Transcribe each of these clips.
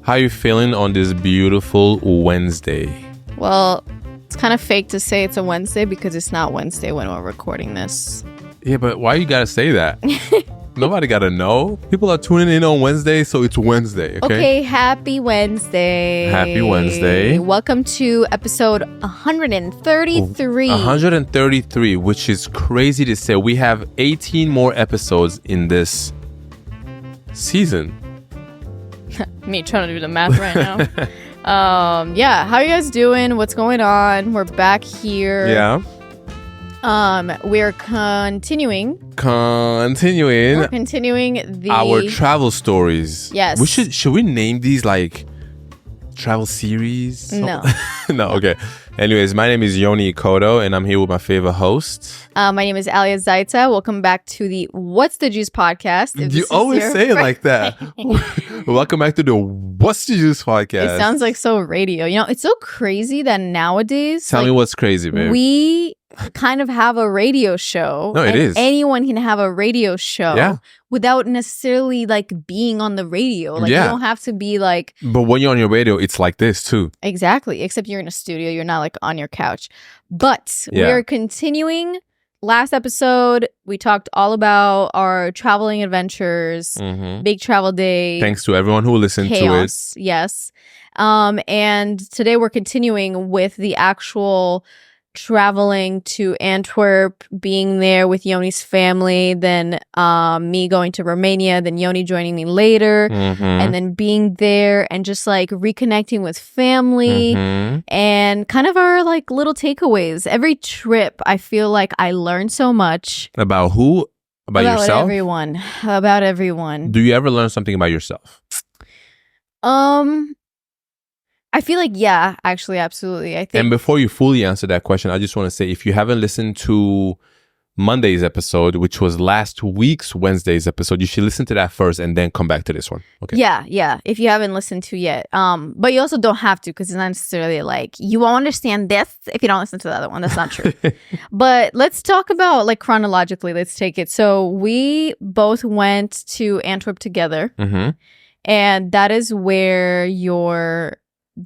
How you feeling on this beautiful Wednesday? Well, it's kind of fake to say it's a Wednesday because it's not Wednesday when we're recording this. Yeah, but why you gotta say that? Nobody gotta know. People are tuning in on Wednesday, so it's Wednesday, okay? Okay, happy Wednesday. Happy Wednesday. Welcome to episode 133. 133, which is crazy to say. We have 18 more episodes in this season. Me trying to do the math right now. Yeah, how are you guys doing? What's going on? We're back here. Yeah. We're continuing Continuing the our travel stories. Yes. Should we name these like travel series? No. No, okay. Anyways, my name is Yoni Ikoto and I'm here with my favorite host. My name is Alia Zaita. Welcome back to the What's the Juice podcast. You always say it like that. Welcome back to the What's the Juice podcast. It sounds like so radio. You know, it's so crazy that nowadays Tell me what's crazy, babe. We kind of have a radio show. No, it is. Anyone can have a radio show without necessarily like being on the radio. Like you don't have to be like. But when you're on your radio, it's like this too. Exactly. Except you're in a studio. You're not like on your couch. But we're continuing. Last episode, we talked all about our traveling adventures, big travel day. Thanks to everyone who listened to it. Yes. And today we're continuing with the actual traveling to Antwerp, being there with Yoni's family, then me going to Romania, then Yoni joining me later, and then being there and just like reconnecting with family and kind of our like little takeaways. Every trip, I feel like I learn so much. About who? About yourself? About everyone. Do you ever learn something about yourself? I feel like, yeah, actually, absolutely. I think. And before you fully answer that question, I just want to say, if you haven't listened to Monday's episode, which was last week's Wednesday's episode, you should listen to that first and then come back to this one. Okay. Yeah. If you haven't listened to yet. But you also don't have to, because it's not necessarily like you won't understand this if you don't listen to the other one. That's not true. But let's talk about like chronologically. Let's take it. So we both went to Antwerp together. And that is where your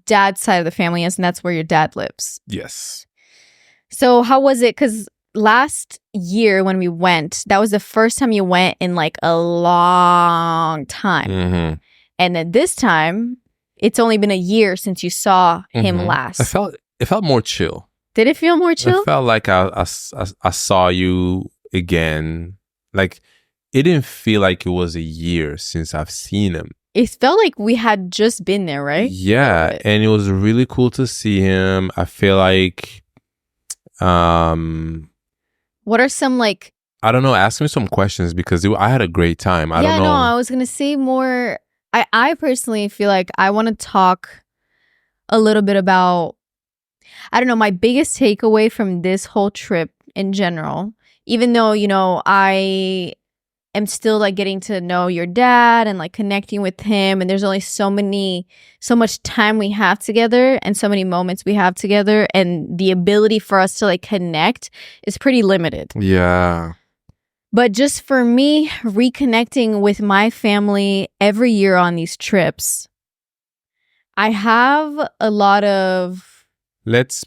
dad's side of the family is, and that's where your dad lives. Yes. So how was it? Because last year when we went, that was the first time you went in like a long time. And then this time, it's only been a year since you saw him last. It felt more chill. Did it feel more chill? It felt like I saw you again. Like, it didn't feel like it was a year since I've seen him. It felt like we had just been there, right? Yeah, and it was really cool to see him. I feel like, what are some like? I don't know. Ask me some questions because I had a great time. I don't know. I was gonna say more. I personally feel like I want to talk a little bit about. I don't know. My biggest takeaway from this whole trip in general, even though I am still like getting to know your dad and like connecting with him, and there's only so much time we have together and so many moments we have together, and the ability for us to like connect is pretty limited. Yeah. But just for me, reconnecting with my family every year on these trips, I have a lot of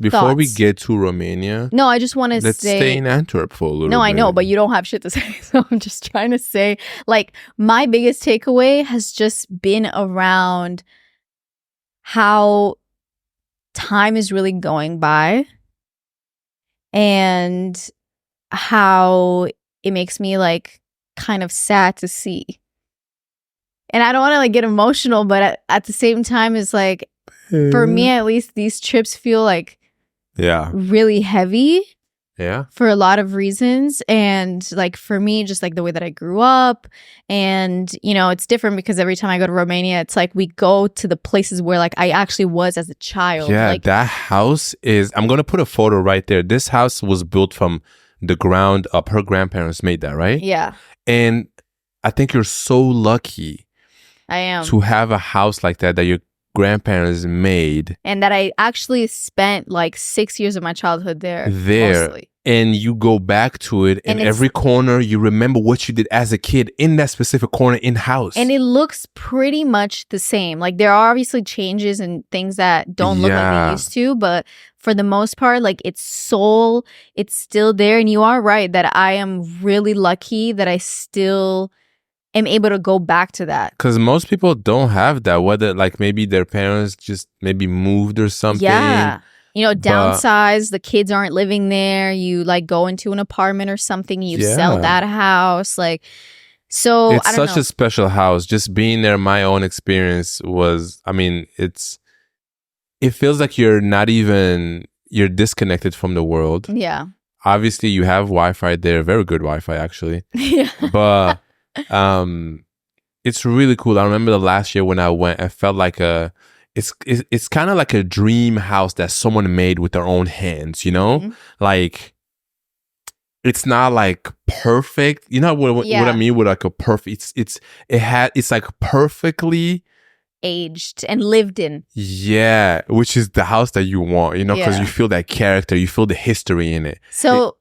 Before we get to Romania. No, I just want to say. Let's stay in Antwerp for a little bit. No, I know, but you don't have shit to say. So I'm just trying to say, like, my biggest takeaway has just been around how time is really going by and how it makes me like kind of sad to see. And I don't want to like get emotional, but at the same time, it's like, for me, at least, these trips feel like really heavy. Yeah. For a lot of reasons. And like for me, just like the way that I grew up. And, it's different because every time I go to Romania, it's like we go to the places where like I actually was as a child. Yeah, like, that house is, I'm going to put a photo right there. This house was built from the ground up. Her grandparents made that, right? Yeah. And I think you're so lucky. I am. To have a house like that your grandparents made. And that I actually spent like 6 years of my childhood there. Mostly. and you go back to it, and every corner you remember what you did as a kid in that specific corner in house. And it looks pretty much the same. Like there are obviously changes and things that don't look like they used to, but for the most part, like its soul, it's still there. And you are right that I am really lucky that I still am able to go back to that. Because most people don't have that, whether like maybe their parents just maybe moved or something. Yeah. You know, downsize, the kids aren't living there. You like go into an apartment or something, you sell that house. Like, so it's I don't such know. a special house. Just being there, my own experience was, I mean, it feels like you're disconnected from the world. Yeah. Obviously, you have Wi-Fi there, very good Wi-Fi actually. Yeah. But it's really cool. I remember the last year when I went, I felt like it's kind of like a dream house that someone made with their own hands, you know? Mm-hmm. Like, it's not like perfect. You know what I mean with like a perfect, it's like perfectly aged and lived in. Yeah, which is the house that you want, you know, because you feel that character, you feel the history in it. So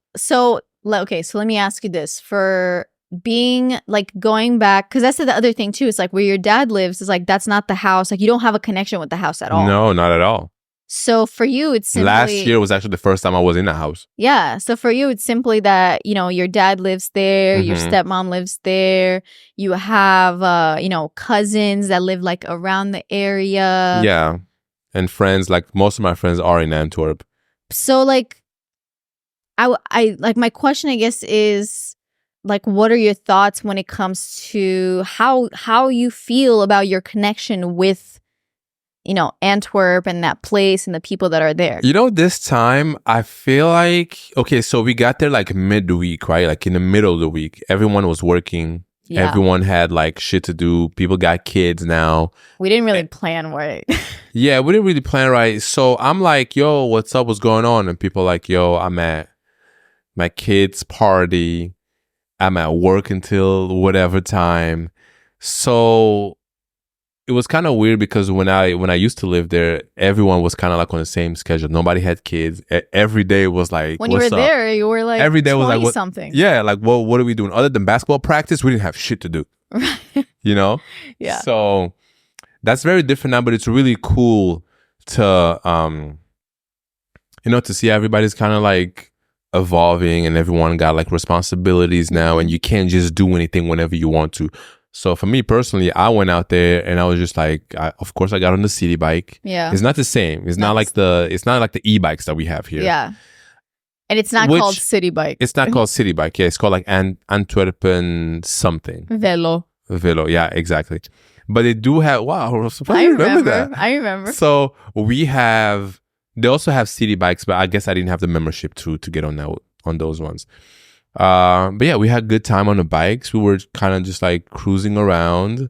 let me ask you this. For being like going back, because that's the other thing too, it's like where your dad lives is like that's not the house, like you don't have a connection with the house at all. No, not at all. So for you it's simply, last year was actually the first time I was in a house. Yeah, so for you it's simply that, you know, your dad lives there, your stepmom lives there, you have you know, cousins that live like around the area. Yeah, and friends, like most of my friends are in Antwerp. So like I like, my question I guess is like, what are your thoughts when it comes to how you feel about your connection with, you know, Antwerp and that place and the people that are there? You know, this time I feel like, okay, so we got there like midweek, right? Like in the middle of the week, everyone was working. Yeah. Everyone had like shit to do. People got kids now. We didn't really plan right. Yeah, we didn't really plan right. So I'm like, yo, what's up? What's going on? And people like, yo, I'm at my kid's party. I'm at work until whatever time. So it was kind of weird because when I used to live there, everyone was kind of like on the same schedule. Nobody had kids. Every day was like, when you were there, you were like every day was like something. Yeah, like what are we doing other than basketball practice? We didn't have shit to do. You know? Yeah. So that's very different now, but it's really cool to you know, to see everybody's kind of like evolving and everyone got like responsibilities now, and you can't just do anything whenever you want to. So for me personally, I went out there and I was just like, of course I got on the city bike. Yeah. It's not the same. It's not like the e-bikes that we have here. Yeah. And it's not called city bike. It's not called city bike. Yeah, it's called like Antwerpen something. Velo. Yeah, exactly. But they do have, wow, I remember that. I remember. So they also have city bikes, but I guess I didn't have the membership to get on those ones. But yeah, we had good time on the bikes. We were kind of just like cruising around.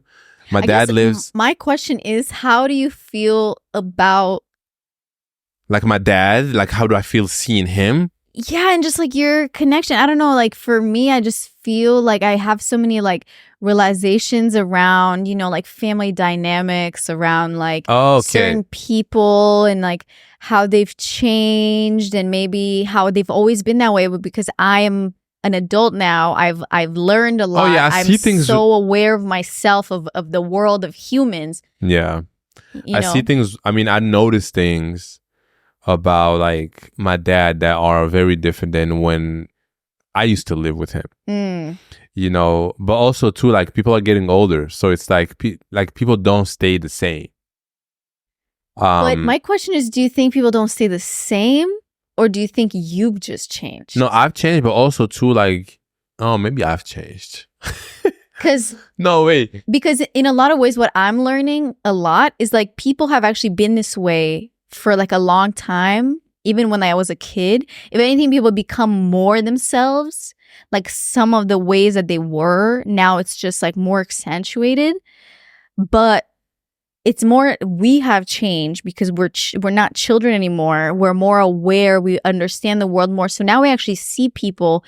My dad lives. My question is, how do you feel about like my dad? Like, how do I feel seeing him? Yeah, and just like your connection. I don't know, like for me, I just feel like I have so many like realizations around, you know, like family dynamics, around like certain people and like how they've changed and maybe how they've always been that way. But because I am an adult now, I've learned a lot. Oh yeah, I'm so aware of myself, of the world of humans. Yeah, I see things. I mean, I notice things about like my dad that are very different than when I used to live with him. You know, but also too, like people are getting older, so it's like people don't stay the same. But my question is, do you think people don't stay the same, or do you think you've just changed? No, I've changed, but also too, like, oh, maybe I've changed. Because no way. Because in a lot of ways, what I'm learning a lot is like people have actually been this way for like a long time, even when I was a kid. If anything, people become more themselves. Like some of the ways that they were, now it's just like more accentuated. But it's more, we have changed because we're not children anymore. We're more aware. We understand the world more. So now we actually see people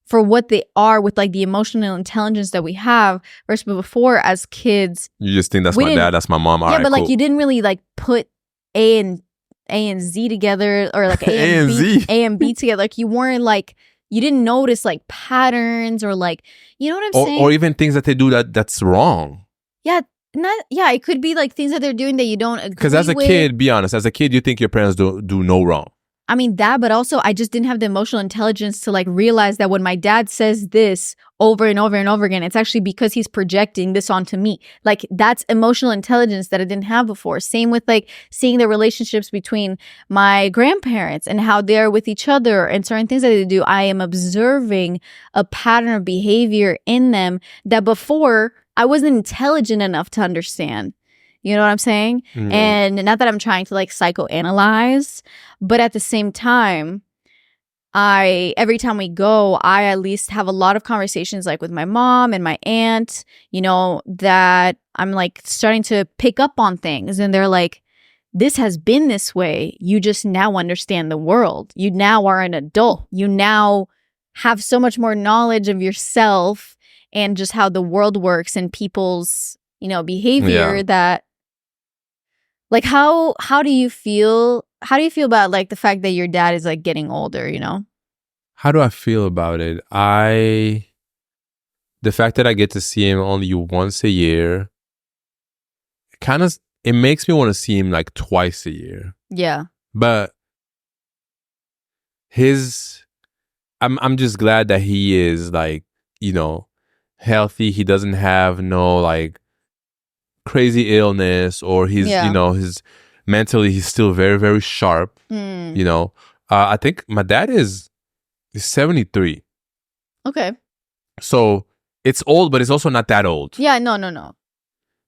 for what they are with like the emotional intelligence that we have. Versus before, as kids, you just think that's my dad, that's my mom. Yeah, but like you didn't really like put A and A and Z together, or like A and Z. A and B together. Like you weren't like, you didn't notice like patterns or like, you know what I'm saying? Or even things that they do that's wrong. Yeah. It could be like things that they're doing that you don't agree with. Because as a kid, be honest, as a kid, you think your parents do no wrong. I mean that, but also I just didn't have the emotional intelligence to like realize that when my dad says this over and over and over again, it's actually because he's projecting this onto me. Like that's emotional intelligence that I didn't have before. Same with like seeing the relationships between my grandparents and how they're with each other and certain things that they do. I am observing a pattern of behavior in them that before I wasn't intelligent enough to understand. You know what I'm saying? Mm. And not that I'm trying to like psychoanalyze, but at the same time, every time we go, I at least have a lot of conversations like with my mom and my aunt, you know, that I'm like starting to pick up on things. And they're like, this has been this way. You just now understand the world. You now are an adult. You now have so much more knowledge of yourself and just how the world works and people's, you know, behavior that, like, how do you feel? How do you feel about like the fact that your dad is like getting older, you know? How do I feel about it? The fact that I get to see him only once a year, it makes me want to see him like twice a year. Yeah. But I'm just glad that he is like, you know, healthy. He doesn't have no like crazy illness, or he's, you know, his mentally he's still very, very sharp. You know, I think my dad is 73. Okay. So it's old, but it's also not that old. Yeah, no.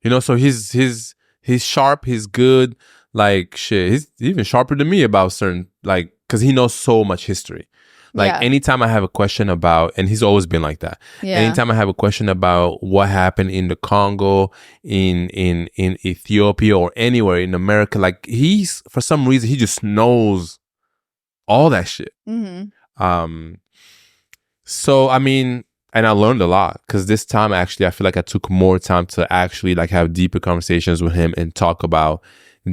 You know, so he's sharp, he's good. Like shit, he's even sharper than me about certain, like, because he knows so much history. Like anytime I have a question about, and he's always been like that. Yeah. Anytime I have a question about what happened in the Congo, in Ethiopia, or anywhere in America, like he's, for some reason, he just knows all that shit. Mm-hmm. So I mean, and I learned a lot, because this time actually I feel like I took more time to actually like have deeper conversations with him and talk about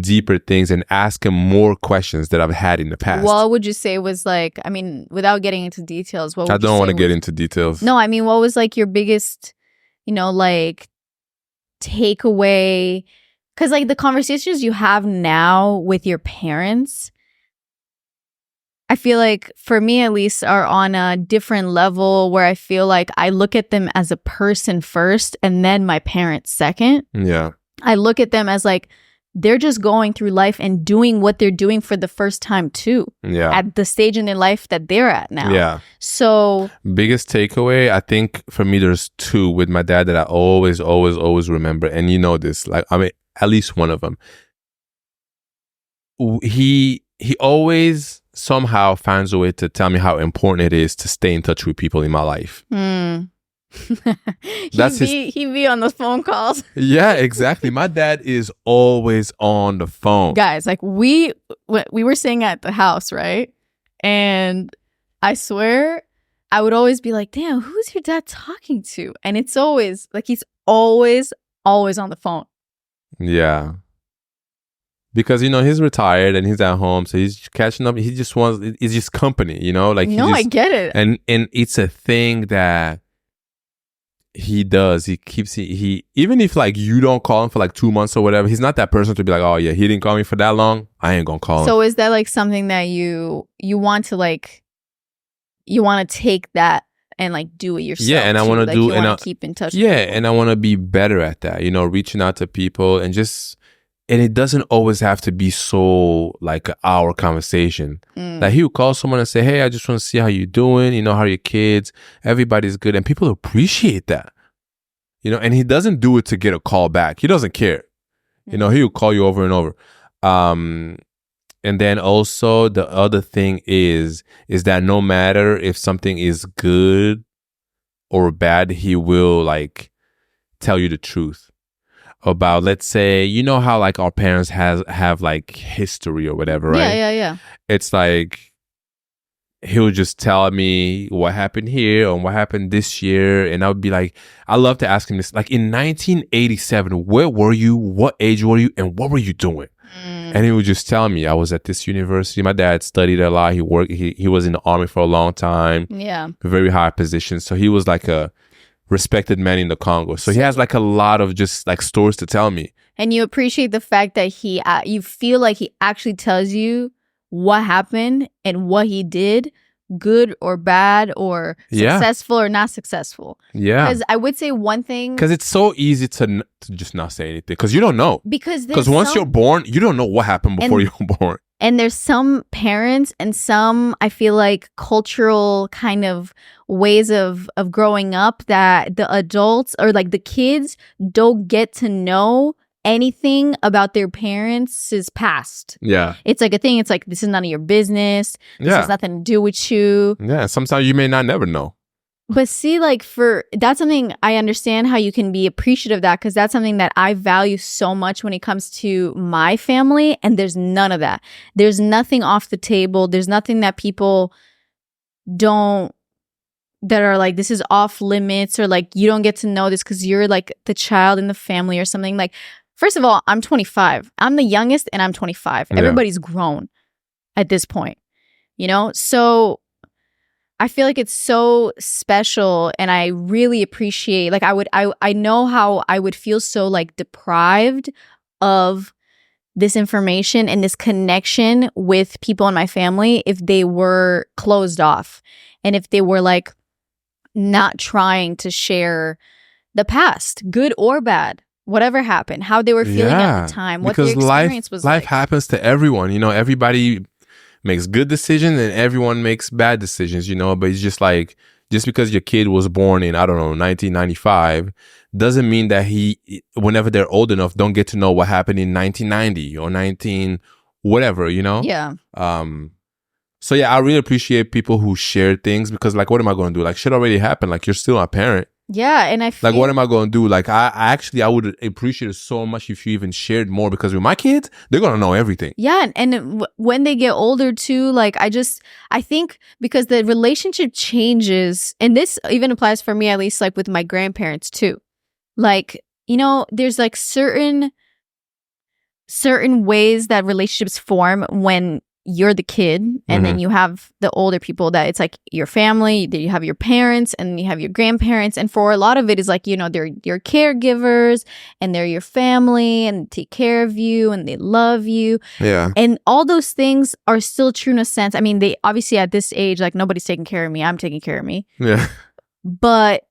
deeper things and ask him more questions that I've had in the past. What would you say was like, I mean, without getting into details, what would I don't want to get into details. No, I mean, what was like your biggest, you know, like takeaway? Because like the conversations you have now with your parents, I feel like for me at least are on a different level, where I feel like I look at them as a person first and then my parents second. Yeah. I look at them as like, they're just going through life and doing what they're doing for the first time too. Yeah. At the stage in their life that they're at now. Yeah. So biggest takeaway, I think for me, there's two with my dad that I always remember. And you know this, like, I mean, at least one of them. He always somehow finds a way to tell me how important it is to stay in touch with people in my life. He be on those phone calls. Yeah, exactly. My dad is always on the phone. Guys, like we were staying at the house, right? And I swear I would always be like, damn, who's your dad talking to? And it's always like he's always on the phone. Yeah. Because, you know, he's retired and he's at home, so he's catching up. He just wants, it's just company, you know? Like, I get it. And it's a thing that he does. He keeps, even if like you don't call him for like 2 months or whatever, he's not that person to be like, oh yeah, he didn't call me for that long, I ain't gonna call him. So is that like something that you want to like, you want to take that and like do it yourself? Yeah, and I want to do, and I keep in touch. Yeah, with people. And I want to be better at that. You know, reaching out to people and just. And it doesn't always have to be so like an hour conversation. Like he would call someone and say, hey, I just want to see how you're doing. You know, how are your kids? Everybody's good. And people appreciate that. You know, and he doesn't do it to get a call back. He doesn't care. You know, he will call you over and over. And then also the other thing is that no matter if something is good or bad, he will like tell you the truth. About, let's say, you know how like our parents have like history or whatever, right? Yeah. It's like he'll just tell me what happened here and what happened this year, and I would be like, I love to ask him this, like, in 1987, where were you? What age were you? And what were you doing? And he would just tell me, I was at this university. My dad studied a lot. He worked. He was in the army for a long time. Yeah. Very high position. So he was like a respected man in the Congo. So he has like a lot of just like stories to tell me. And you appreciate the fact that you feel like he actually tells you what happened and what he did, good or bad, or successful or not successful. Yeah. Because I would say one thing. Because it's so easy to just not say anything. Because you don't know. Because once you're born, you don't know what happened before you were born. And there's some parents and some, I feel like, cultural kind of ways of growing up that the adults or like the kids don't get to know anything about their parents' past. Yeah. It's like a thing. It's like, this is none of your business. This has nothing to do with you. Yeah. Sometimes you may not never know. But see, like that's something I understand how you can be appreciative of that, because that's something that I value so much when it comes to my family. And there's none of that. There's nothing off the table. There's nothing that people that are like, this is off limits, or like, you don't get to know this because you're like the child in the family or something. Like, first of all, I'm 25. I'm the youngest and I'm 25. Yeah. Everybody's grown at this point, So I feel like it's so special, and I really appreciate, like, I know how I would feel so like deprived of this information and this connection with people in my family if they were closed off and if they were like not trying to share the past, good or bad, whatever happened, how they were feeling at the time, what their experience was like. Life happens to everyone, everybody makes good decisions and everyone makes bad decisions, but it's just like, just because your kid was born in, I don't know, 1995 doesn't mean that whenever they're old enough, don't get to know what happened in 1990 or 19 whatever, Yeah. So yeah, I really appreciate people who share things, because like, what am I going to do? Like, shit already happened. Like, you're still my parent. Yeah, and I feel like, what am I going to do? Like, I would appreciate it so much if you even shared more, because with my kids, they're going to know everything. Yeah, and when they get older too, like, I think because the relationship changes, and this even applies for me, at least, like with my grandparents too. Like, there's like certain ways that relationships form when you're the kid, and then you have the older people that it's like your family, then you have your parents, and you have your grandparents, and for a lot of it is like, they're your caregivers and they're your family and take care of you and they love you. Yeah. And all those things are still true in a sense. I mean, they obviously at this age, like, nobody's taking care of me. I'm taking care of me. Yeah. But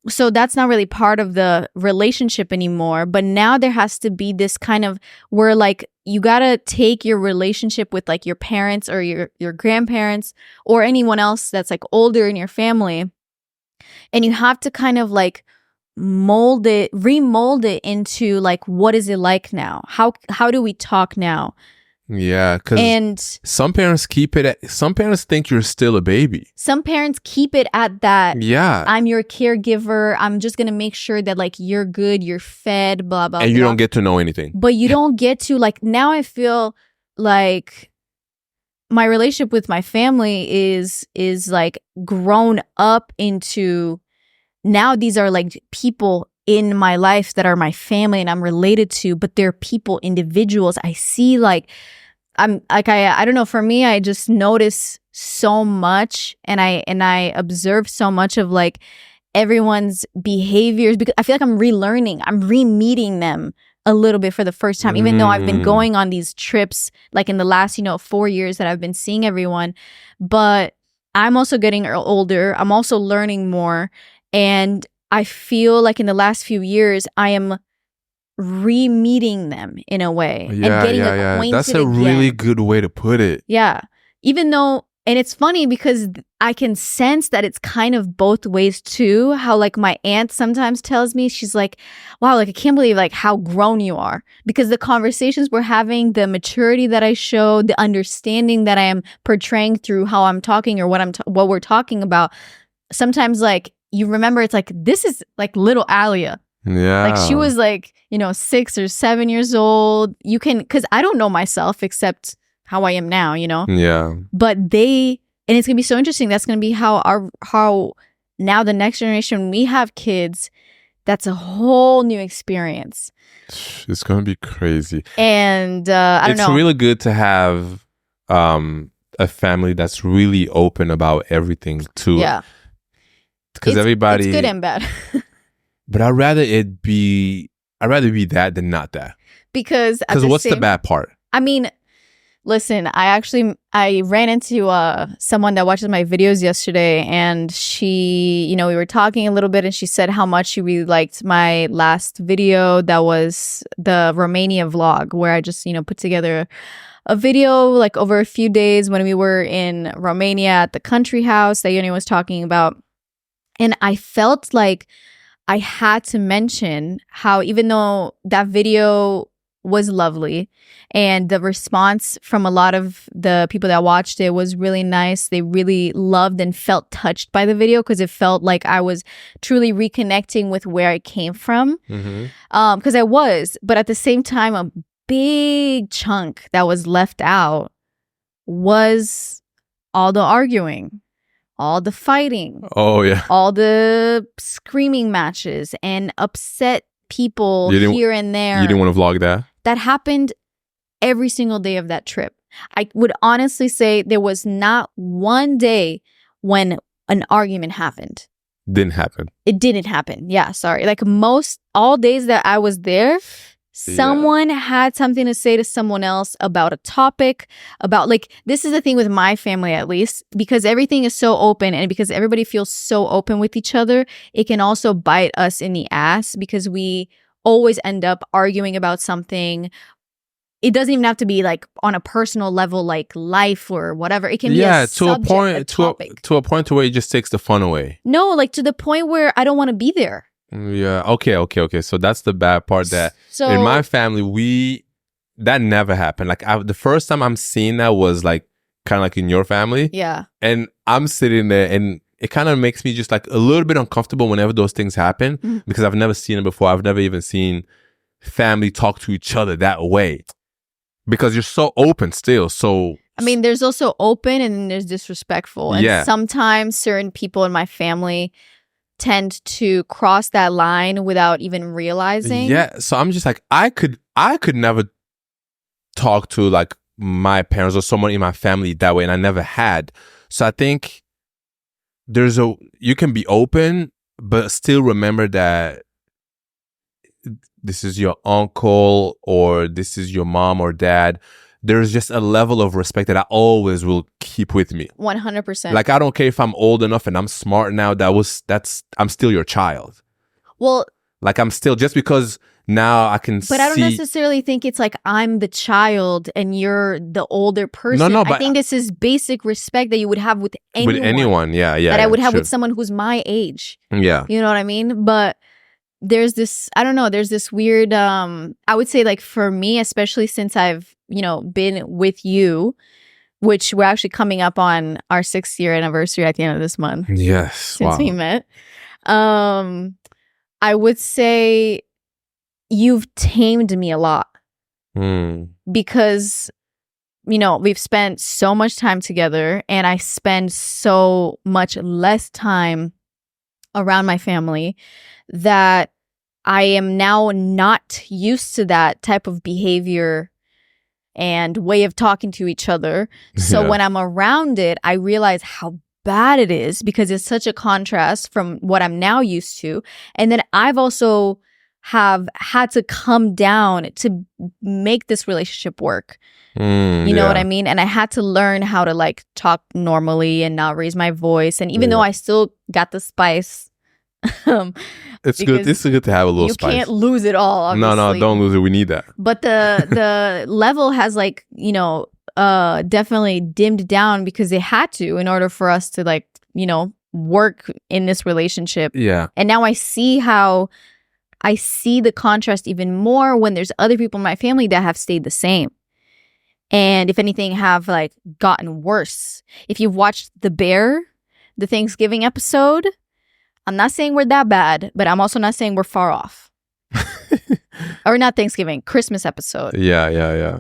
so that's not really part of the relationship anymore. But now there has to be this kind of where like you got to take your relationship with like your parents or your grandparents or anyone else that's like older in your family. And you have to kind of like remold it into like, what is it like now? How do we talk now? Yeah, because some parents some parents think you're still a baby. Some parents keep it at that. Yeah. I'm your caregiver. I'm just going to make sure that like you're good, you're fed, blah, blah, blah. And you don't get to know anything. But you don't get to, like, now I feel like my relationship with my family is like grown up into, now these are like people in my life that are my family and I'm related to, but they're people, individuals. I see like, I'm like, I don't know, for me, I just notice so much and I observe so much of like everyone's behaviors, because I feel like I'm relearning, I'm re-meeting them a little bit for the first time, even though I've been going on these trips like in the last, 4 years that I've been seeing everyone. But I'm also getting older. I'm also learning more. And I feel like in the last few years, I am re-meeting them in a way and getting acquainted. That's a really good way to put it. Yeah. Even though, and it's funny because I can sense that it's kind of both ways too. How like my aunt sometimes tells me, she's like, wow, like I can't believe like how grown you are, because the conversations we're having, the maturity that I show, the understanding that I am portraying through how I'm talking or what we're talking about. Sometimes like you remember, it's like, this is like little Alia. Yeah. Like she was like, 6 or 7 years old. You can, because I don't know myself except how I am now, Yeah. But and it's going to be so interesting. That's going to be how now the next generation, when we have kids, that's a whole new experience. It's gonna be crazy. And I don't know. It's really good to have a family that's really open about everything too. Yeah. Because everybody, it's good and bad. but I'd rather be that than not that. Because what's the bad part? I mean, listen, I ran into someone that watches my videos yesterday, and she, you know, we were talking a little bit, and she said how much she really liked my last video. That was the Romania vlog, where I just, you know, put together a video like over a few days when we were in Romania at the country house that Yoni was talking about. And I felt like I had to mention how, even though that video was lovely and the response from a lot of the people that watched it was really nice, they really loved and felt touched by the video, because it felt like I was truly reconnecting with where I came from. Because I was, but at the same time, a big chunk that was left out was all the arguing, all the fighting, all the screaming matches and upset people here and there. You didn't want to vlog that? That happened every single day of that trip. I would honestly say there was not one day when an argument happened. Didn't happen. It didn't happen. Yeah, sorry. Like all days that I was there, someone had something to say to someone else about a topic, about, like, this is the thing with my family, at least, because everything is so open and because everybody feels so open with each other, it can also bite us in the ass because we always end up arguing about something. It doesn't even have to be like on a personal level, like life or whatever. It can be a subject, to a point to where it just takes the fun away. No, like to the point where I don't want to be there. Yeah. Okay. So that's the bad part. That in my family, that never happened. Like the first time I'm seeing that was like kind of like in your family. Yeah. And I'm sitting there, and it kind of makes me just like a little bit uncomfortable whenever those things happen, because I've never seen it before. I've never even seen family talk to each other that way, because you're so open still. So I mean, there's also open and there's disrespectful. And sometimes certain people in my family tend to cross that line without even realizing. Yeah. So I'm just like, I could never talk to like my parents or someone in my family that way, and I never had. So I think you can be open, but still remember that this is your uncle or this is your mom or dad. There's just a level of respect that I always will keep with me. 100%. Like, I don't care if I'm old enough and I'm smart now. I'm still your child. Well, like, I'm still, just because now I can But I don't necessarily think it's like I'm the child and you're the older person. No, but I think this is basic respect that you would have with anyone. With anyone, yeah. That I would have with someone who's my age. Yeah. You know what I mean? But there's this, I don't know, there's this weird, I would say, like, for me, especially since I've, been with you, which we're actually coming up on our 6th year anniversary at the end of this month. Yes. Since we met. I would say you've tamed me a lot. Because, we've spent so much time together, and I spend so much less time around my family that I am now not used to that type of behavior and way of talking to each other. So when I'm around it, I realize how bad it is, because it's such a contrast from what I'm now used to. And then I've also have had to come down to make this relationship work. You know what I mean? And I had to learn how to like talk normally and not raise my voice. And even though I still got the spice, it's good. It's good to have a little spice. You can't lose it all, obviously. No, don't lose it. We need that. But the level has like, definitely dimmed down, because they had to, in order for us to like, work in this relationship. Yeah. And now I see the contrast even more when there's other people in my family that have stayed the same. And if anything, have like gotten worse. If you've watched the Thanksgiving episode, I'm not saying we're that bad, but I'm also not saying we're far off. or not Thanksgiving, Christmas episode. Yeah.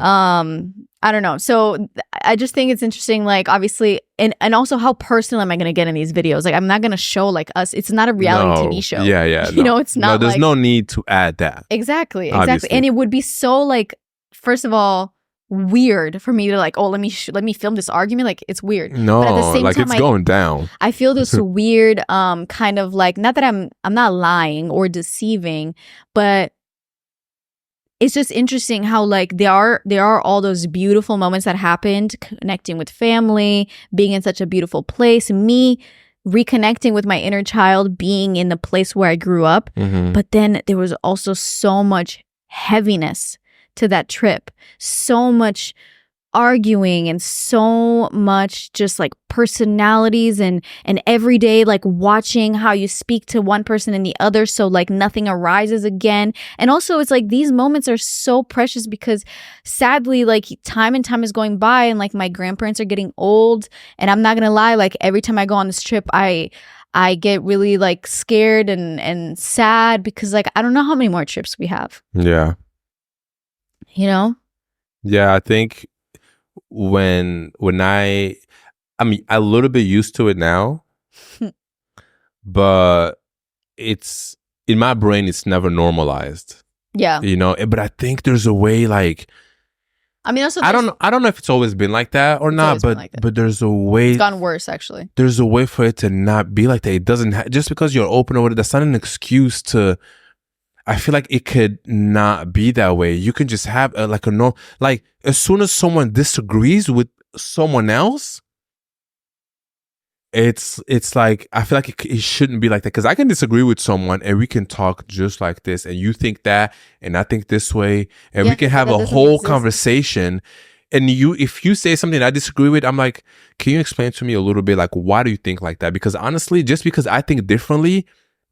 I don't know. So I just think it's interesting, like, obviously, and also how personal am I going to get in these videos? Like, I'm not going to show like us. It's not a reality TV show. Yeah. You know, it's not. No, there's like, no need to add that. Exactly. Obviously. And it would be so like, first of all, weird for me to like, oh, let me film this argument. Like, it's weird. No, but at the same like time, it's going down. I feel this weird kind of like, not that I'm not lying or deceiving, but it's just interesting how like there are all those beautiful moments that happened, connecting with family, being in such a beautiful place, me reconnecting with my inner child, being in the place where I grew up. Mm-hmm. But then there was also so much heaviness to that trip, so much arguing and so much just like personalities and every day like watching how you speak to one person and the other, so like nothing arises again. And also it's like these moments are so precious because sadly like time and time is going by and like my grandparents are getting old, and I'm not gonna lie, like every time I go on this trip I get really like scared and sad because like I don't know how many more trips we have. Yeah. You know? Yeah, I think when I mean, a little bit used to it now, but it's in my brain, it's never normalized. Yeah. You know, but I think there's a way, like, I mean, also I don't know if it's always been like that or not, but there's a way. It's gone worse, actually. There's a way for it to not be like that. It doesn't just because you're open or whatever, that's not an excuse to. I feel like it could not be that way. You can just have like as soon as someone disagrees with someone else, it's like I feel like it shouldn't be like that, because I can disagree with someone and we can talk just like this, and you think that and I think this way, and we can have a whole conversation. And if you say something I disagree with, I'm like, can you explain to me a little bit, like, why do you think like that? Because honestly, just because I think differently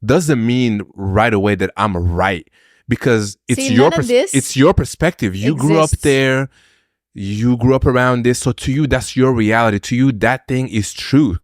doesn't mean right away that I'm right, because it's your perspective. You grew up there, you grew up around this, so to you that's your reality. To you that thing is true.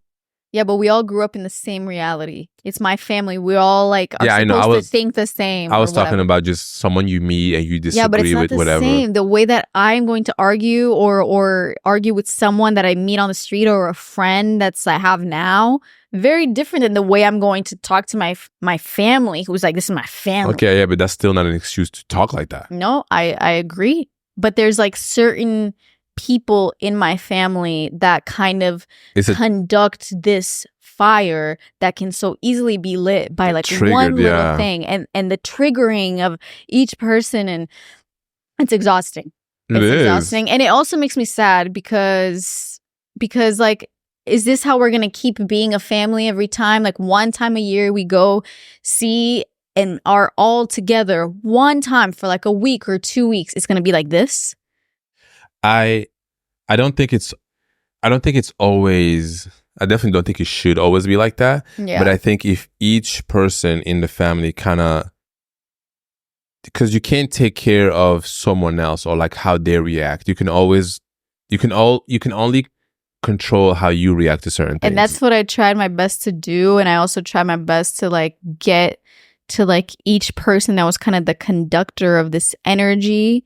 Yeah, but we all grew up in the same reality. It's my family. We all like are supposed to think the same. I was talking about just someone you meet and you disagree but it's not with, the whatever. Same. The way that I'm going to argue or argue with someone that I meet on the street or a friend I have now, very different than the way I'm going to talk to my family, who's like, this is my family. Okay, yeah, but that's still not an excuse to talk like that. No, I agree. But there's like certain people in my family that kind of conduct this fire that can so easily be lit by like one little thing, and the triggering of each person, and it's exhausting. It's exhausting, and it also makes me sad because like, is this how we're gonna keep being a family every time? Like one time a year we go see and are all together one time for like a week or 2 weeks. It's gonna be like this. I don't think it's always, I definitely don't think it should always be like that. Yeah. But I think if each person in the family kind of, because you can't take care of someone else or like how they react. You can only control how you react to certain things. And that's what I tried my best to do. And I also tried my best to like get to like each person that was kind of the conductor of this energy,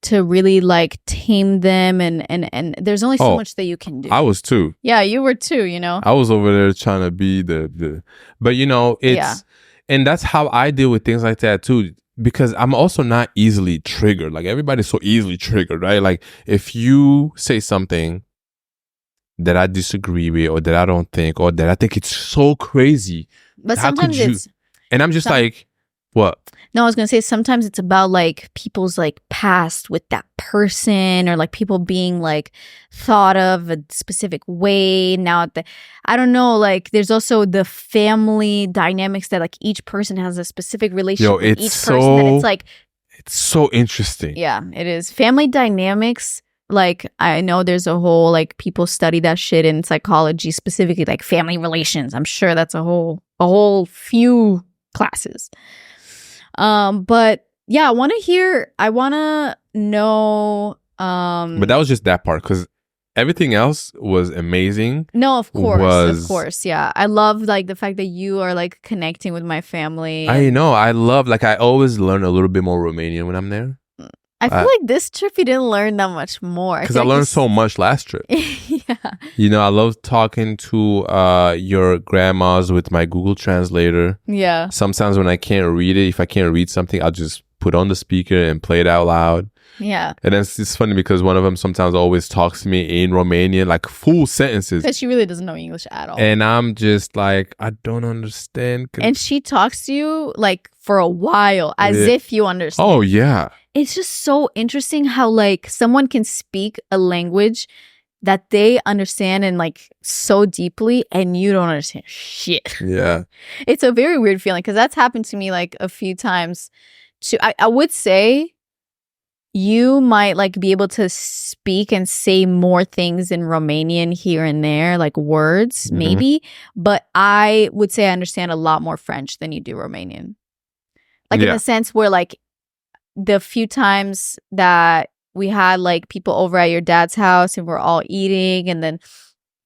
to really like tame them, and there's only so much that you can do. I was too. Yeah, you were too, you know. I was over there trying to be the but you know, and that's how I deal with things like that too, because I'm also not easily triggered. Like everybody's so easily triggered, right? Like if you say something that I disagree with, or that I don't think, or that I think it's so crazy, but sometimes and I'm just like, what? No, I was going to say sometimes it's about like people's like past with that person, or like people being like thought of a specific way. Now, I don't know, like there's also the family dynamics that like each person has a specific relationship with each person. That it's like, it's so interesting. Yeah, it is. Family dynamics. Like I know there's a whole like people study that shit in psychology, specifically like family relations. I'm sure that's a whole few classes. But yeah, I want to know. But that was just that part, because everything else was amazing. No, of Was course. Yeah. I love like the fact that you are like connecting with my family. I know I love like I always learn a little bit more Romanian when I'm there. I feel like this trip you didn't learn that much more. Because I learned so much last trip. Yeah. You know, I love talking to your grandmas with my Google Translator. Yeah. Sometimes when I can't read it, if I can't read something, I'll just put on the speaker and play it out loud. Yeah. And then it's funny because one of them sometimes always talks to me in Romanian, like full sentences. Because she really doesn't know English at all. And I'm just like, I don't understand. And she talks to you like for a while as if you understand. Oh, yeah. It's just so interesting how like someone can speak a language that they understand and like so deeply and you don't understand shit. Yeah. It's a very weird feeling because that's happened to me like a few times too. I would say you might like be able to speak and say more things in Romanian here and there, like words maybe, but I would say I understand a lot more French than you do Romanian. Like in the sense where like the few times that we had like people over at your dad's house and we're all eating and then,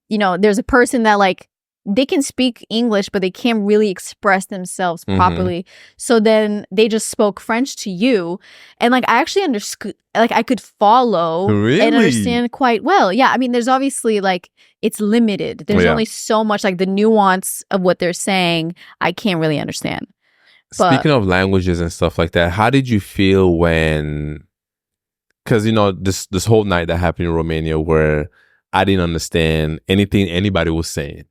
you know, there's a person that like they can speak English, but they can't really express themselves properly. So then they just spoke French to you. And like, I actually understood, like I could follow and understand quite well. Yeah. I mean, there's obviously like, it's limited. There's only so much like the nuance of what they're saying. I can't really understand. Speaking of languages and stuff like that, how did you feel when, because, you know, this whole night that happened in Romania where I didn't understand anything anybody was saying.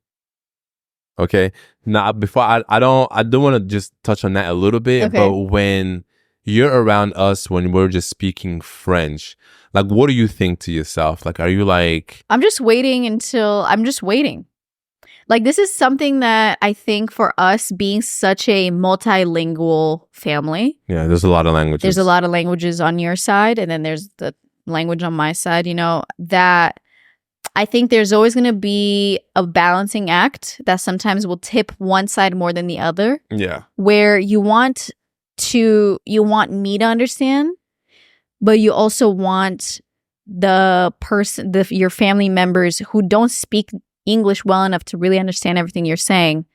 Okay. Now, before I don't want to just touch on that a little bit, but when you're around us, when we're just speaking French, like, what do you think to yourself? Like, are you like, I'm just waiting. Like, this is something that I think for us being such a multilingual family. Yeah, there's a lot of languages. There's a lot of languages on your side, and then there's the language on my side, you know, that I think there's always going to be a balancing act that sometimes will tip one side more than the other. Yeah. Where you want me to understand, but you also want the person, your family members who don't speak English well enough to really understand everything you're saying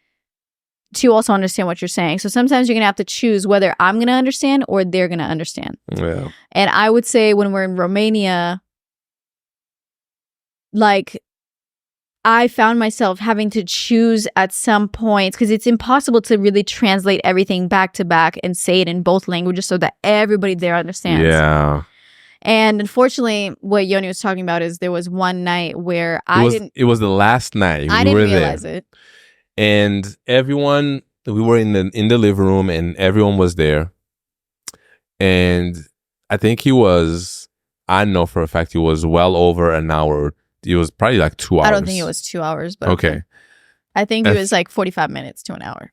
to also understand what you're saying. So sometimes you're going to have to choose whether I'm going to understand or they're going to understand. Yeah. And I would say when we're in Romania, like, I found myself having to choose at some points because it's impossible to really translate everything back to back and say it in both languages so that everybody there understands. Yeah. And unfortunately, what Yoni was talking about is there was one night where it was the last night. I didn't realize it. And everyone, we were in the living room and everyone was there. And I think I know for a fact he was well over an hour. It was probably like 2 hours. I don't think it was 2 hours, but okay. I think it was like 45 minutes to an hour.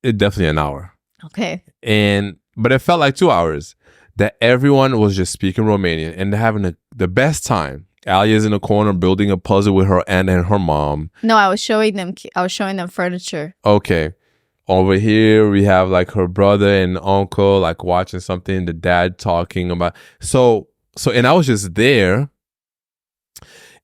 It definitely an hour. Okay. But it felt like 2 hours that everyone was just speaking Romanian and they're having the best time. Alia's in the corner building a puzzle with her aunt and her mom. No, I was showing them furniture. Okay. Over here, we have like her brother and uncle like watching something, the dad talking about. So, and I was just there.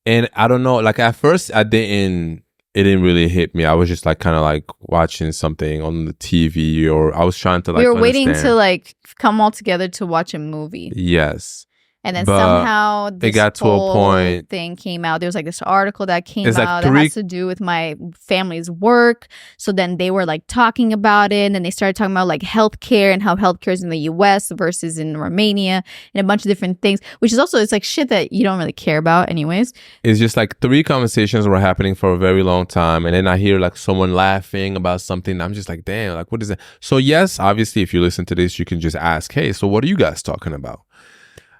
And I don't know, like at first it didn't really hit me. I was just like kind of like watching something on the TV or I was trying to like we were waiting to like come all together to watch a movie. Yes. And then somehow this it got to a point thing came out. There was like this article that came out that has to do with my family's work. So then they were like talking about it. And then they started talking about like healthcare and how healthcare is in the US versus in Romania and a bunch of different things, which is also, it's like shit that you don't really care about anyways. It's just like 3 conversations were happening for a very long time. And then I hear like someone laughing about something. I'm just like, damn, like what is that? So yes, obviously, if you listen to this, you can just ask, hey, so what are you guys talking about?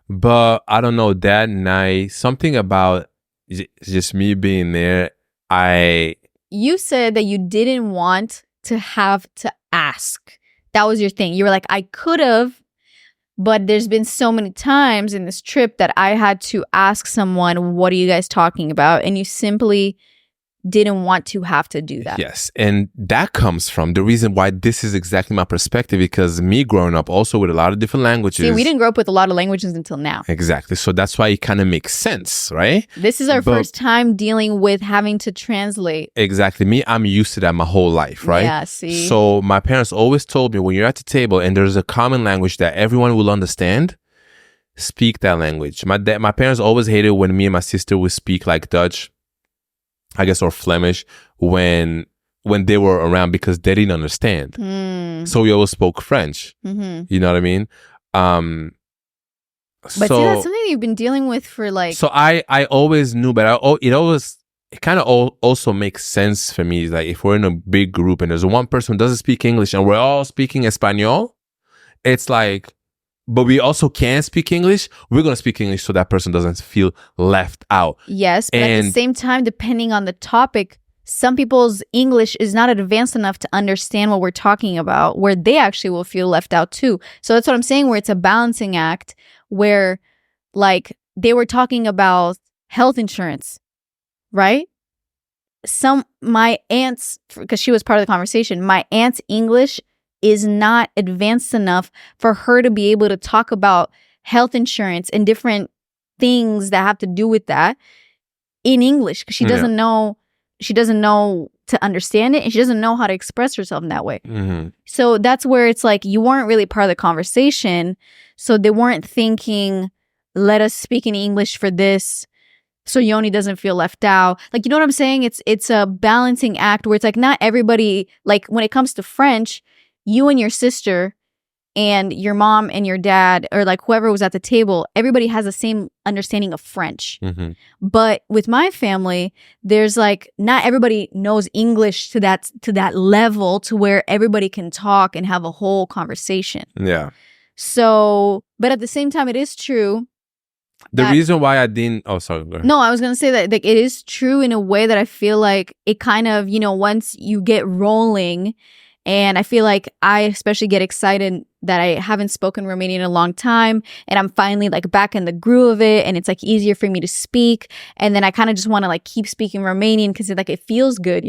But I don't know, that night, something about just me being there, You said that you didn't want to have to ask. That was your thing. You were like, I could have, but there's been so many times in this trip that I had to ask someone, what are you guys talking about? And you simply didn't want to have to do that. Yes. And that comes from the reason why this is exactly my perspective, because me growing up also with a lot of different languages. See, we didn't grow up with a lot of languages until now. Exactly. So that's why it kind of makes sense, right? This is our first time dealing with having to translate. Exactly. Me, I'm used to that my whole life, right? Yeah, see. So my parents always told me, when you're at the table and there's a common language that everyone will understand, speak that language. My parents always hated when me and my sister would speak like Dutch, I guess, or Flemish when they were around, because they didn't understand. So we always spoke French. You know what I mean? But see, that's something you've been dealing with for like... So I always knew, but it kind of also makes sense for me. Like if we're in a big group and there's one person who doesn't speak English and we're all speaking Espanol, it's like, but we also can speak English. We're going to speak English so that person doesn't feel left out. Yes, but at the same time, depending on the topic, some people's English is not advanced enough to understand what we're talking about, where they actually will feel left out too. So that's what I'm saying, where it's a balancing act, where like they were talking about health insurance, right? My aunt's, because she was part of the conversation, my aunt's English is not advanced enough for her to be able to talk about health insurance and different things that have to do with that in English, because she doesn't know to understand it, and she doesn't know how to express herself in that way. So that's where it's like you weren't really part of the conversation, so they weren't thinking, let us speak in English for this so Yoni doesn't feel left out. Like, you know what I'm saying? It's a balancing act where it's like not everybody, like when it comes to French, you and your sister and your mom and your dad, or like whoever was at the table, everybody has the same understanding of French. But with my family, there's like not everybody knows English to that level to where everybody can talk and have a whole conversation. Yeah. So, but at the same time, it is true. The reason why I didn't... Oh, sorry. Go ahead. No, I was going to say that like, it is true in a way that I feel like it kind of, once you get rolling... And I feel like I especially get excited that I haven't spoken Romanian in a long time, and I'm finally like back in the groove of it, and it's like easier for me to speak. And then I kind of just want to like keep speaking Romanian because it feels good,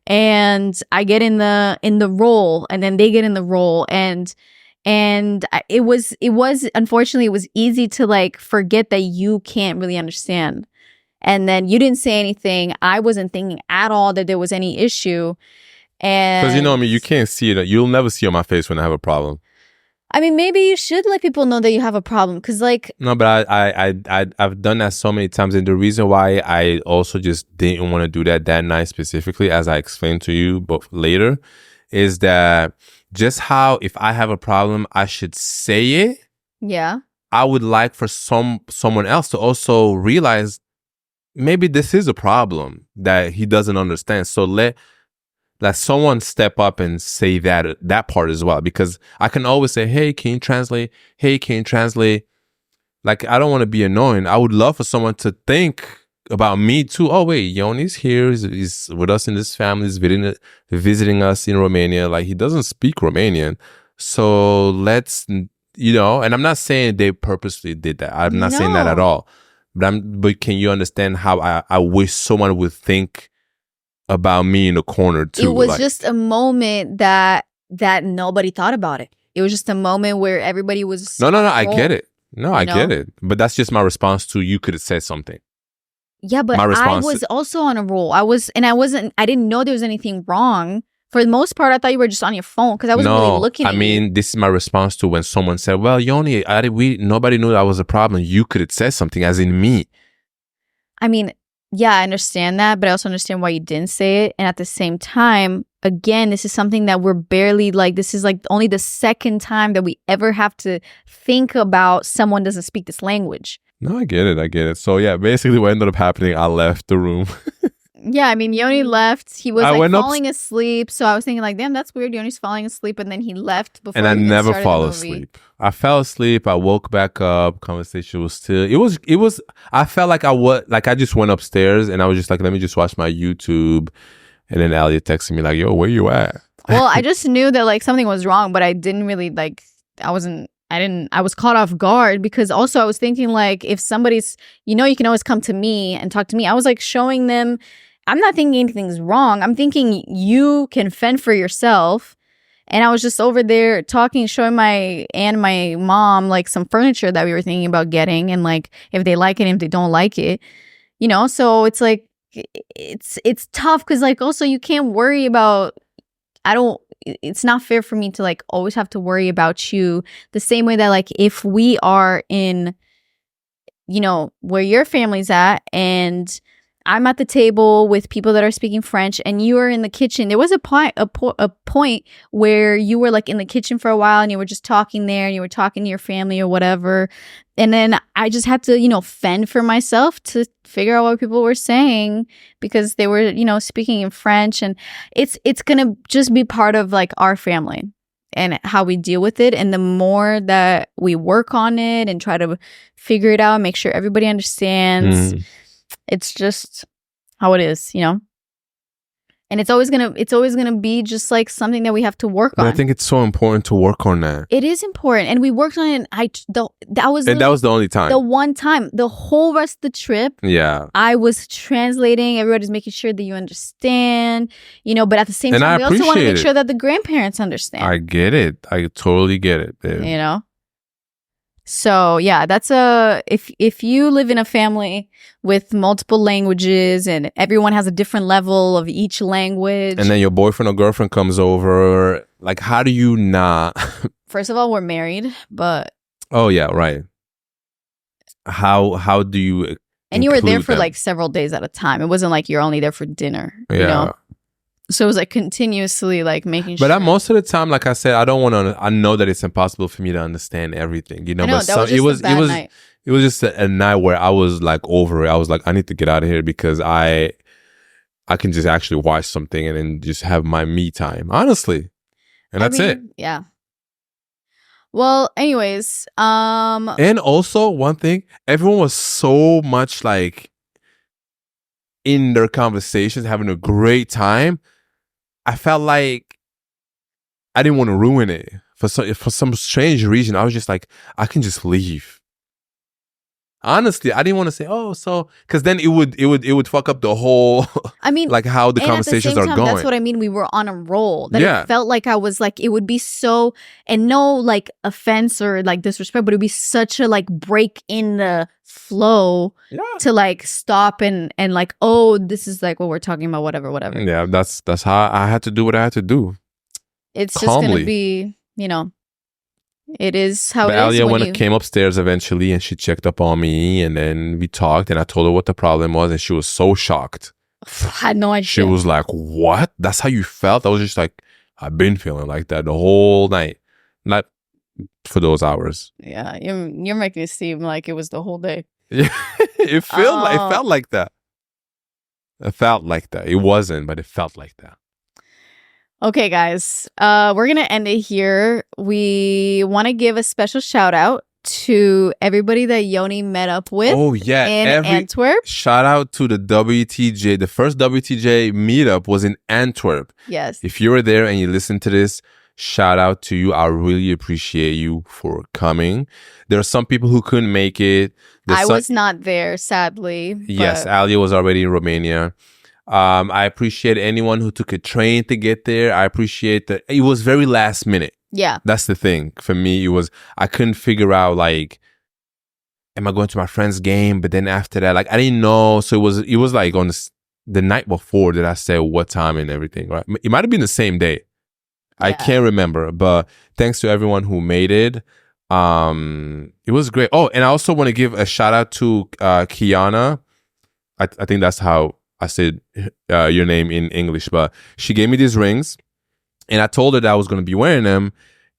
And I get in the role, and then they get in the role, and it was unfortunately it was easy to like forget that you can't really understand. And then you didn't say anything. I wasn't thinking at all that there was any ise. Because you can't see it. You'll never see on my face when I have a problem. I mean, maybe you should let people know that you have a problem, because like... No, but I've done that so many times, and the reason why I also just didn't want to do that night specifically, as I explained to you but later, is that just how if I have a problem, I should say it. Yeah. I would like for someone else to also realize maybe this is a problem that he doesn't understand. So let someone step up and say that part as well, because I can always say, hey, can you translate? Hey, can you translate? Like, I don't want to be annoying. I would love for someone to think about me too. Oh, wait, Yoni's here. He's with us in this family. He's visiting us in Romania. Like, he doesn't speak Romanian. So let's, and I'm not saying they purposely did that. I'm not saying that at all. But can you understand how I wish someone would think about me in the corner too? It was just a moment that nobody thought about it. It was just a moment where everybody was... No, I get it. No, I get it. But that's just my response to you could have said something. Yeah, but I was also on a roll. I didn't know there was anything wrong. For the most part, I thought you were just on your phone because I wasn't really looking at you. This is my response to when someone said, well, Yoni, nobody knew that was a problem. You could have said something, as in me. I mean... Yeah, I understand that, but I also understand why you didn't say it. And at the same time, again, this is something that we're barely like, this is like only the second time that we ever have to think about someone doesn't speak this language. No, I get it. So yeah, basically what ended up happening, I left the room. Yeah, I mean, Yoni left. He was like falling asleep. So I was thinking like, damn, that's weird. Yoni's falling asleep. And then he left before and I never fall asleep. I fell asleep. I woke back up. Conversation was still. It was. I felt like I just went upstairs and I was just like, let me just watch my YouTube. And then Elliot texted me like, yo, where you at? Well, I just knew that like something was wrong, but I didn't really like. I was caught off guard because also I was thinking like if somebody's, you can always come to me and talk to me. I was like showing them I'm not thinking anything's wrong. I'm thinking you can fend for yourself. And I was just over there talking, showing my aunt and my mom like some furniture that we were thinking about getting, and like if they like it and if they don't like it, you know. So it's like it's tough because like also you can't worry about. It's not fair for me to like always have to worry about you the same way that like if we are in, you know, where your family's at and I'm at the table with people that are speaking French and you are in the kitchen. There was a point where you were like in the kitchen for a while and you were just talking there and you were talking to your family or whatever. And then I just had to, you know, fend for myself to figure out what people were saying because they were, you know, speaking in French. And it's going to just be part of like our family and how we deal with it. And the more that we work on it and try to figure it out, make sure everybody understands, it's just how it is, you know? And it's always gonna be just like something that we have to work on. I think it's so important to work on that. It is important, and we worked on it. That was the only time. The one time, the whole rest of the trip. Yeah, I was translating. Everybody's making sure that you understand, you know. But at the same time, we also want to make sure that the grandparents understand. I get it. I totally get it, babe. You know. So yeah, that's if you live in a family with multiple languages and everyone has a different level of each language, and then your boyfriend or girlfriend comes over, like how do you not? First of all, we're married, but oh yeah, right. How do you? And you were there for like several days at a time. It wasn't like you're only there for dinner. Yeah. You know? So it was like continuously like making sure. But most of the time, like I said, I don't want to. I know that it's impossible for me to understand everything, you know. But that was just a bad night. It was just a night where I was like over it. I was like, I need to get out of here because I can just actually watch something and then just have my me time, honestly. And that's it. Yeah. Well, anyways, and also one thing, everyone was so much like in their conversations, having a great time. I felt like I didn't want to ruin it for some strange reason. I was just like, I can just leave. Honestly, I didn't want to say, oh, so because then it would fuck up the whole. I mean, like how the conversations are going. That's what I mean. We were on a roll. That it felt like I was like, it would be so, and no like offense or like disrespect, but it'd be such a like break in the flow to like stop and like, oh, this is like what we're talking about, whatever. Yeah, that's how I had to do what I had to do. It's calmly. Just gonna be, you know. It is how it is. Alia came upstairs eventually and she checked up on me and then we talked and I told her what the problem was and she was so shocked. I had no idea. She was like, what? That's how you felt? I was just like, I've been feeling like that the whole night. Not for those hours. Yeah, you're making it seem like it was the whole day. Yeah, it felt like that. It felt like that. It wasn't, but it felt like that. Okay, guys, we're going to end it here. We want to give a special shout out to everybody that Yoni met up with in Antwerp. Shout out to the WTJ. The first WTJ meetup was in Antwerp. Yes. If you were there and you listened to this, shout out to you. I really appreciate you for coming. There are some people who couldn't make it. I was not there, sadly. Yes, Alia was already in Romania. I appreciate anyone who took a train to get there. I appreciate that it was very last minute. Yeah. That's the thing. For me, I couldn't figure out like, am I going to my friend's game? But then after that, like I didn't know. So it was like on the night before that I said what time and everything, right? It might have been the same day. Yeah. I can't remember, but thanks to everyone who made it. It was great. Oh, and I also want to give a shout out to Kiana. I think that's how I said your name in English, but she gave me these rings and I told her that I was going to be wearing them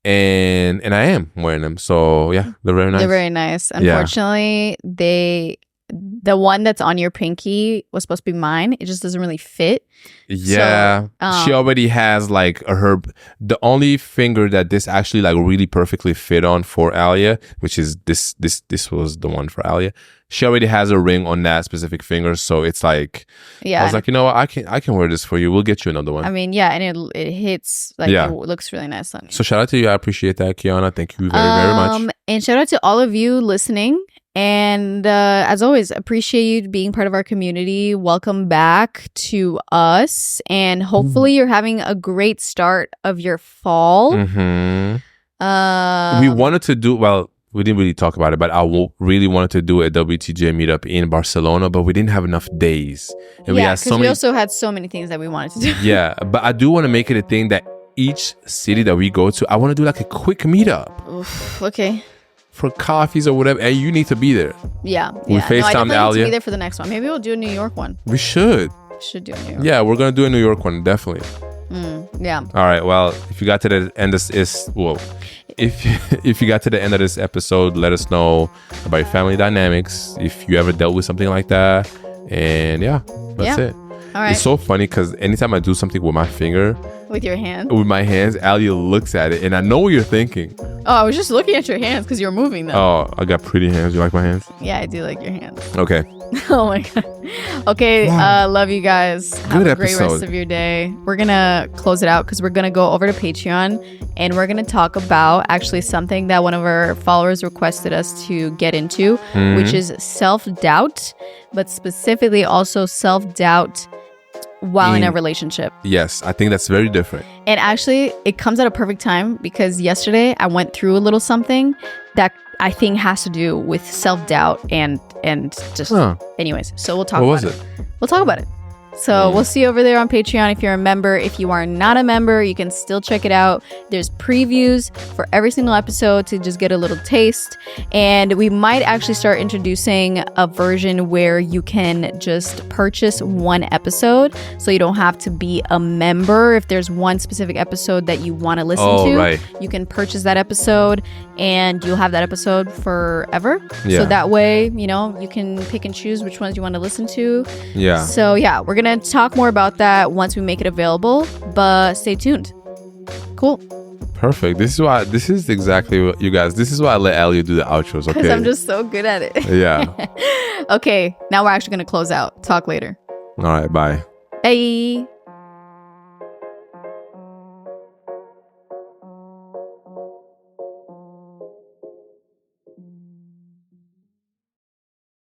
and I am wearing them. So yeah, they're very nice. They're very nice. Unfortunately, the one that's on your pinky was supposed to be mine. It just doesn't really fit. Yeah. So, she already has like the only finger that this actually like really perfectly fit on for Alia, which is this was the one for Alia. She already has a ring on that specific finger, so it's like, I was like, you know what, I can wear this for you. We'll get you another one. I mean, yeah, and it hits like it looks really nice on you. So shout out to you. I appreciate that, Kiana. Thank you very, very much. And shout out to all of you listening. And as always, appreciate you being part of our community. Welcome back to us. And hopefully you're having a great start of your fall. Mm-hmm. We wanted to do, well, we didn't really talk about it, but really wanted to do a WTJ meetup in Barcelona, but we didn't have enough days. And we also had so many things that we wanted to do. Yeah, but I do want to make it a thing that each city that we go to, I want to do like a quick meetup. Oof, okay. For coffees or whatever, and you need to be there. Yeah. We FaceTime I Alia. to be there for the next one. Maybe we'll do a New York one. We should. Do a New York. Yeah, we're gonna do a New York one, definitely. Yeah. All right. Well, if you got to the end of this, if you got to the end of this episode, let us know about your family dynamics. If you ever dealt with something like that, and that's it. All right. It's so funny because anytime I do something with my finger, with your hand, Alia looks at it, and I know what you're thinking. Oh, I was just looking at your hands because you were moving them. Oh, I got pretty hands. You like my hands? Yeah, I do like your hands. Okay. Oh my god. Okay, love you guys. Have a great rest of your day. We're gonna close it out because we're gonna go over to Patreon and we're gonna talk about actually something that one of our followers requested us to get into, which is self-doubt, but specifically also self-doubt while in a relationship. Yes, I think that's very different. And actually, it comes at a perfect time because yesterday I went through a little something that I think has to do with self-doubt and just anyways. So we'll talk about it. What was it? We'll talk about it. So we'll see you over there on Patreon if you're a member. If you are not a member, you can still check it out. There's previews for every single episode to just get a little taste. And we might actually start introducing a version where you can just purchase one episode. So you don't have to be a member. If there's one specific episode that you want to listen to, you can purchase that episode and you'll have that episode forever. Yeah. So that way, you can pick and choose which ones you want to listen to. Yeah. So we're going to talk more about that once we make it available, but stay tuned. Cool. Perfect. This is exactly what you guys, this is why I let Alia do the outros, okay? Because I'm just so good at it. Yeah. Okay, now we're actually going to close out. Talk later. All right, bye. Bye.